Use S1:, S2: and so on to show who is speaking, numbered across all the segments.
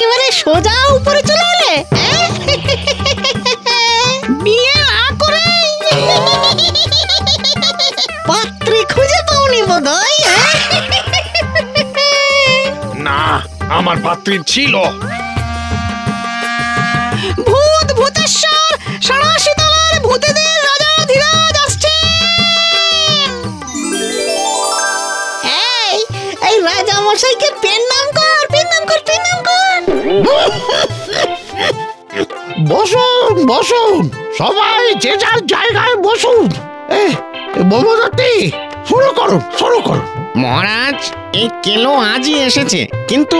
S1: একেবারে সোজা উপরে চলে এলে। বিয়ে না করে পাত্রী খুঁজে পাওনি বোধহয়।
S2: না, আমার পাত্রী ছিল।
S1: ভূত ভূতেশ্বর ষড়াশিতলার ভূতেদের রাজাধিরাজ আসছে। এই রাজা মশাইকে পেন নাম কর, পেন নাম কর, পেন নাম কর।
S3: বসুন বসুন, সবাই যে যার জায়গায় বসুন। বোমদত্তি, শুরু করুন শুরু করুন।
S4: মহারাজ, এই কেলো আজই এসেছে, কিন্তু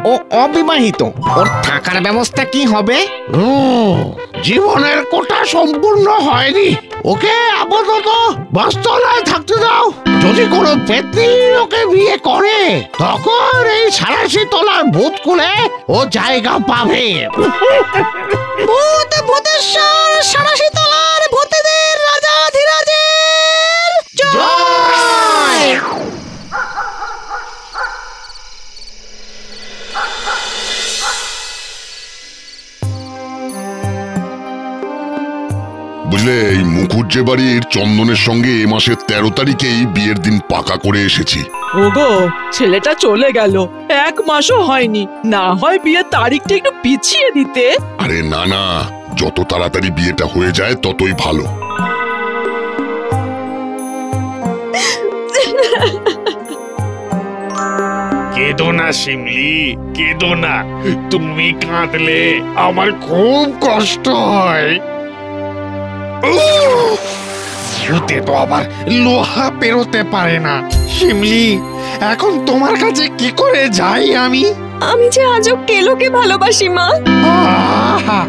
S4: ও অবিবাহিত। ওর থাকার ব্যবস্থা কি হবে?
S3: জীবনের কোটা সম্পূর্ণ হয়নি, ওকে আপাতত বাসতলায় থাকতে দাও। যদি কোনো পেত্নী ওকে বিয়ে করে, তখন এই ৮৭ তলার ভূত কুলে ও জায়গা পাবে।
S1: ভূত ভূতেশ্বর ষড়াশি তলার ভূতেদের রাজাধিরাজের জয়।
S5: বুঝলে, এই মুখুজ্জে বাড়ির চন্দনের সঙ্গে এ মাসের ১৩ তারিখেই বিয়ের দিন পাকা করে এসেছি।
S6: ওগো, ছেলেটা চলে গেল, ১ মাসও হয়নি। না হয় বিয়ের তারিখটা একটু পিছিয়ে দিতে।
S5: আরে না না, যত তাড়াতাড়ি বিয়েটা হয়ে যায় ততই ভালো।
S2: কেঁদো না শিমলি, কেঁদো না। তুমি কাঁদলে আমার খুব কষ্ট হয়। ভূতে তো আবার লোহা পেরোতে পারে না। শিমলি, এখন তোমার কাছে কি করে যাই আমি?
S7: আমি যে আজও কেলোকে ভালোবাসি মা।
S2: আহা,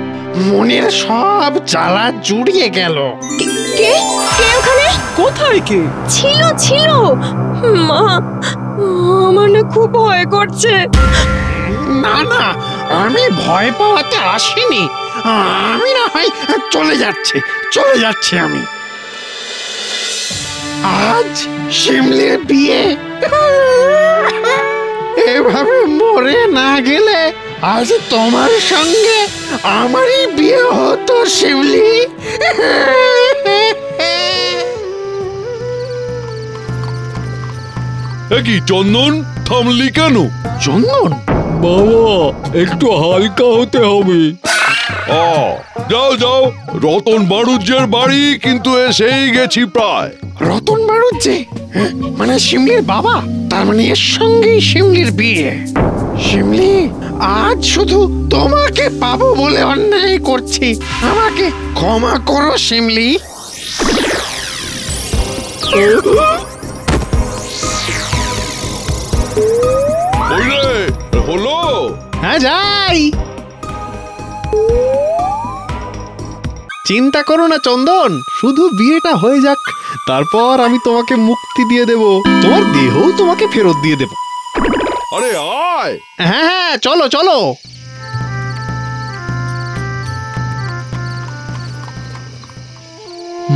S2: মনের সব জ্বালা জুড়িয়ে গেল।
S7: কে কে ওখানে?
S6: কোথায় কে?
S7: ছিল ছিল মা, আমার না খুব ভয় করছে।
S2: না না, আমি ভয় পাওয়াতে আসিনি। আমি না হয় চলে যাচ্ছি আমি। আজ শিমলির বিয়ে, এভাবে মরে না গেলে আজ তোমার সঙ্গে আমারই বিয়ে হতো শিমলি।
S8: কি চন্দন, থামলি কেন?
S2: চন্দন
S8: বাবা, একটু হালকা হতে হবে। যাও যাও, রতন বাড়ুজ্যের বাড়ি কিন্তু এসেই গেছি প্রায়।
S2: রতন বাড়ুজ্যে মানে শিমলির বাবা? তার মানে এর সঙ্গেই শিমলির বিয়ে। শিমলি, আজ শুধু তোমাকে পাবো বলে অন্যায় করছি, আমাকে ক্ষমা করো শিমলি।
S8: হলো?
S4: হ্যাঁ, যাই। চিন্তা করো না চন্দন, শুধু বিয়েটা হয়ে যাক, তারপর আমি তোমাকে মুক্তি দিয়ে দেব, তোমার দেহও তোমাকে ফেরত দিয়ে দেব।
S8: আরে আয়।
S4: হ্যাঁ হ্যাঁ, চলো চলো।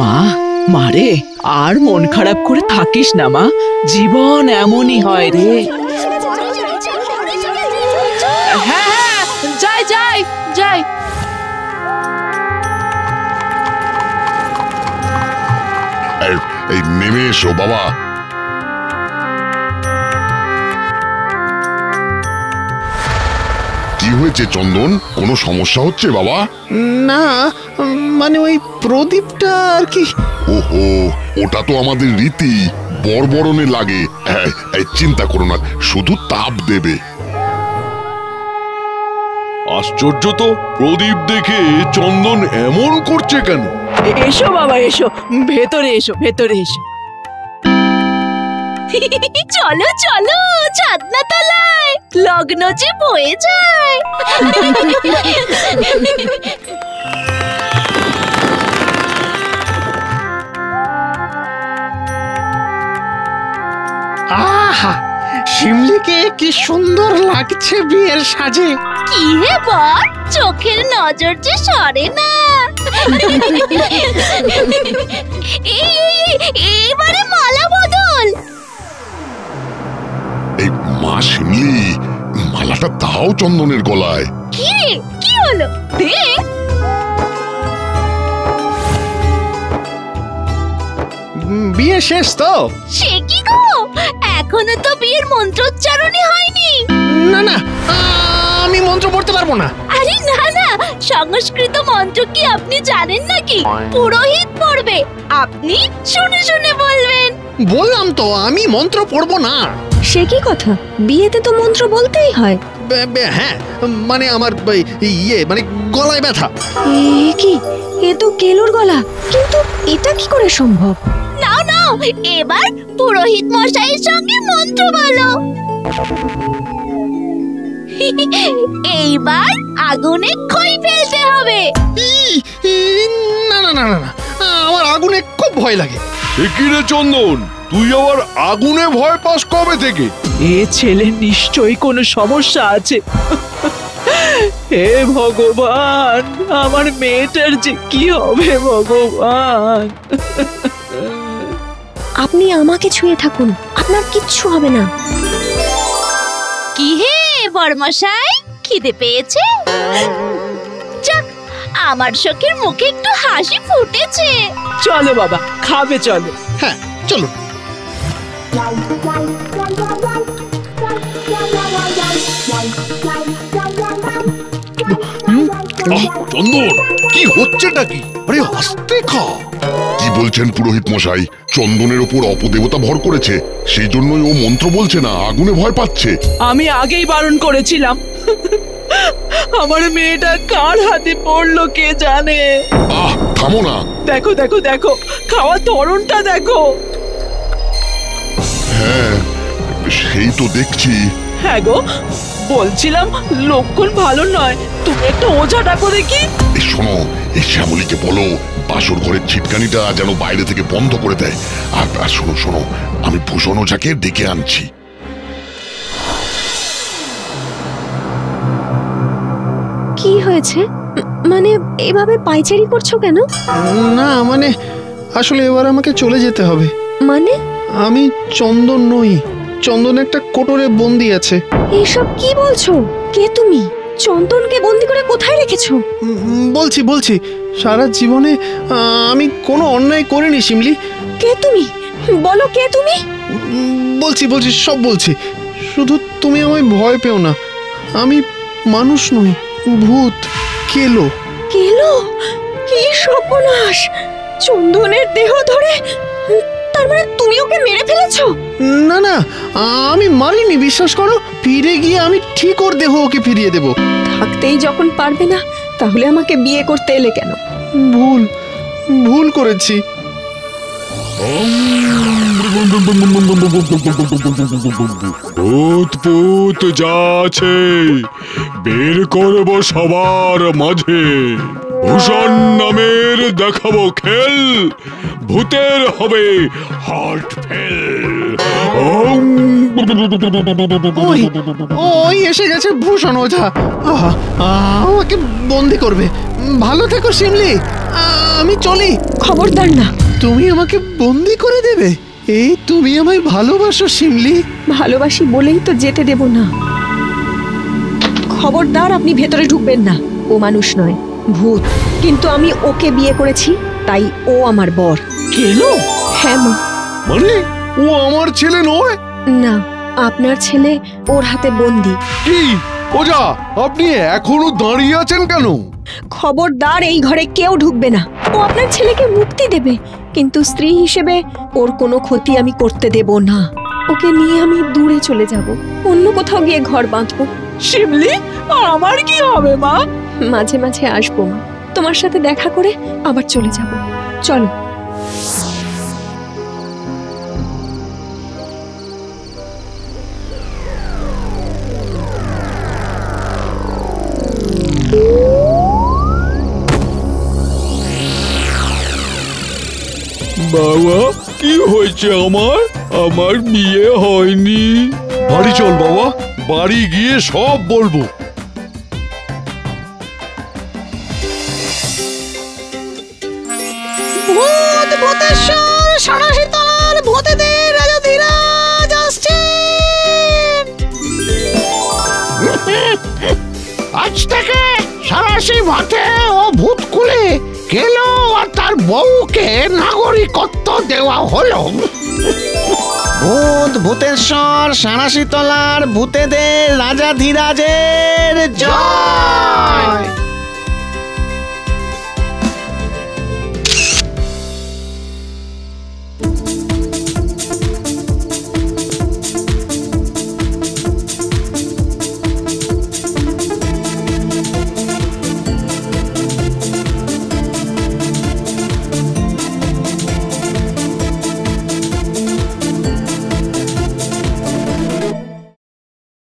S6: মা, মারে, আর মন খারাপ করে থাকিস না মা, জীবন এমনই হয় রে। হ্যাঁ হ্যাঁ, যাই যাই যাই।
S5: এই নেমে এসো বাবা। কি হয়েছে চন্দন, কোনো সমস্যা হচ্ছে বাবা?
S4: না, মানে ওই প্রদীপটা আর কি।
S5: ওহো, ওটা তো আমাদের রীতি, বরবরণে লাগে। চিন্তা করো না, শুধু তাপ দেবে।
S8: আশ্চর্য তো, প্রদীপ দেখে চন্দন এমন করছে কেন?
S6: এসো বাবা, এসো, ভেতরে এসো, ভেতরে এসো।
S7: চলো চলো, ছাদনা তলায় লগ্ন যে বয়ে যায়।
S2: আহা, শিমলিকে কি সুন্দর লাগছে বিয়ের সাজে।
S7: কি হে বর, চোখের নজর যে সরে না। এইবারে মালা বদল।
S5: এই মা শিমলি, মালাটা দাও দাও চন্দনের গলায়।
S7: কি রে, কি হলো? দে।
S4: বিয়ে শেষ তো?
S7: সে কি গো, এখনো তো বিয়ের মন্ত্রোচ্চারণই হয়নি।
S4: না না, আমি মন্ত্র পড়তে পারবো না।
S7: আরে না না, সংস্কৃত মন্ত্র কি আপনি জানেন নাকি? পুরোহিত পড়বে, আপনি শুনে শুনে বলবেন।
S4: বললাম তো আমি মন্ত্র পড়বো না।
S1: সে কি কথা, বিয়েতে তো মন্ত্র বলতেই হয়।
S4: হ্যাঁ, মানে আমার মানে গলায় ব্যথা।
S1: এ কি, এ তো কেলোর গলা, কিন্তু এটা কি করে সম্ভব?
S7: নাও নাও, এবার পুরোহিত মশাইয়ের সঙ্গে মন্ত্র বলো। এইবার আগুনে খই ফেলতে হবে।
S4: না না না না না, আমার আগুনে খুব ভয় লাগে।
S8: কি রে চন্দন, তুই আবার আগুনে ভয় পাস কবে থেকে?
S6: এ ছেলে নিশ্চয়ই কোনো সমস্যা আছে। হে ভগবান, আমার মেয়েটার যে কি হবে ভগবান।
S1: আপনি আমাকে ছুঁয়ে থাকুন, আপনার কিচ্ছু হবে না।
S7: কি হে বড়মশাই, খিদে পেয়েছে? যাক, আমার সখীর মুখে একটু হাসি ফুটেছে।
S6: চলো বাবা, খাবে চলো।
S4: হ্যাঁ চলুন।
S8: চন্দন, কি হচ্ছেটা কি?
S4: আরে আস্তে খা।
S5: কি বলছেন পুরোহিত মশাই? চন্দনের ওপর অপদেবতা ভর করেছে, সেই জন্যই ও মন্ত্র বলছে না, আগুনে ভয় পাচ্ছে।
S6: আমি আগেই বারণ করেছিলাম। আমার মেয়েটা কার হাতে পড়লো কে জানে।
S5: আহ, থামো না।
S6: দেখো দেখো দেখো, খাওয়া ধরনটা দেখো।
S5: হ্যাঁ, সেই তো দেখছি।
S6: হ্যাঁ গো, বলছিলাম লক্ষণ ভালো নয়, তুমি একটা ওঝা ডাকো দেখি।
S5: এই শোনো, এই শ্যামলীকে বলো বাসর ঘরের ছিটকানিটা যেন বাইরে থেকে বন্ধ করে দেয়। আর শোনো শোনো, আমি ভূষণ ওঝাকে ডেকে আনছি।
S1: কি হয়েছে, মানে এভাবে পায়চারি করছো কেন?
S4: না মানে আসলে এবার আমাকে চলে যেতে হবে।
S1: মানে
S4: আমি চন্দন নই, চন্দন একটা কোটরে বন্দি আছে।
S1: এইসব কি বলছো? কে তুমি? চন্দনকে বন্দি করে কোথায় রেখেছো?
S4: বলছি বলছি, সারা জীবনে আমি কোনো অন্যায় করিনি শিমলি।
S1: কে তুমি? বলো কে তুমি?
S4: বলছি বলছি, সব বলছি, শুধু তুমি আমায় ভয় পেও না। আমি মানুষ নই, ভূত, কেলো।
S1: কেলো? কি সর্বনাশ! চন্দনের দেহ ধরে, তার মানে তুমি ওকে মেরে ফেলেছো?
S4: না না, আমি মারিনি, বিশ্বাস করো। ফিরে গিয়ে আমি ঠিক ওর দেহ ওকে ফিরিয়ে দেব।
S1: থাকতেই যখন পারবে না, তাহলে আমাকে বিয়ে করতে এলে কেন?
S4: ভুল ভুল করেছি।
S8: ভূত ভূত যা আছে বের করব সবার মাঝে। ভূষণ নামের দেখাবো খেল, ভূতের হবে হার্ট ফেল।
S4: ওই ওই এসে গেছে ভূষণ ওঝা। আহা, আমাকে বন্দি করবে। ভালো থেকো শিমলি, আমি চলি।
S1: খবরদার না।
S4: তুমি আমাকে বন্দি করে দেবে? এই তুমি আমায় ভালোবাসো শিমলি?
S1: ভালোবাসি বলেই তো যেতে দেব না। খবরদার, আপনি ভেতরে ঢুকবেন না। ও মানুষ নয়, ভূত। কিন্তু আমি ওকে বিয়ে করেছি, তাই ও আমার বর।
S6: কেলো?
S1: হ্যাঁ মা।
S8: মানে ও আমার ছেলে নয়?
S1: না, আপনার ছেলে ওর হাতে বন্দি।
S8: কি ওঝা, আপনি এখনো দাঁড়িয়ে আছেন কেন?
S1: খবরদার, এই ঘরে কেউ ঢুকবে না। ও আপনার ছেলেকে মুক্তি দেবে, কিন্তু স্ত্রী হিসেবে ওর কোনো ক্ষতি আমি করতে দেব না। ওকে নিয়ে আমি দূরে চলে যাব, অন্য কোথাও গিয়ে ঘর বাঁধবো।
S6: শিমলি, আমার কি হবে মা?
S1: মাঝে মাঝে আসবো মা, তোমার সাথে দেখা করে আবার চলে যাব। চলো।
S8: বাবা, কি হয়েছে আমার? আমার বিয়ে হয়নি। বাড়ি চল বাবা, বাড়ি গিয়ে সব বলবো।
S1: ভূত, ভূতেশ্বর, ষড়শীতল, ভূতেদের রাজা ধীরাজ আসছেন।
S3: খুশি মাঠে ও ভূত কুলে কেলো আর তার বউকে নাগরিকত্ব দেওয়া হলো।
S4: ভূত ভূতেশ্বর সারাশিতলার ভূতেদের রাজাধিরাজের জয়।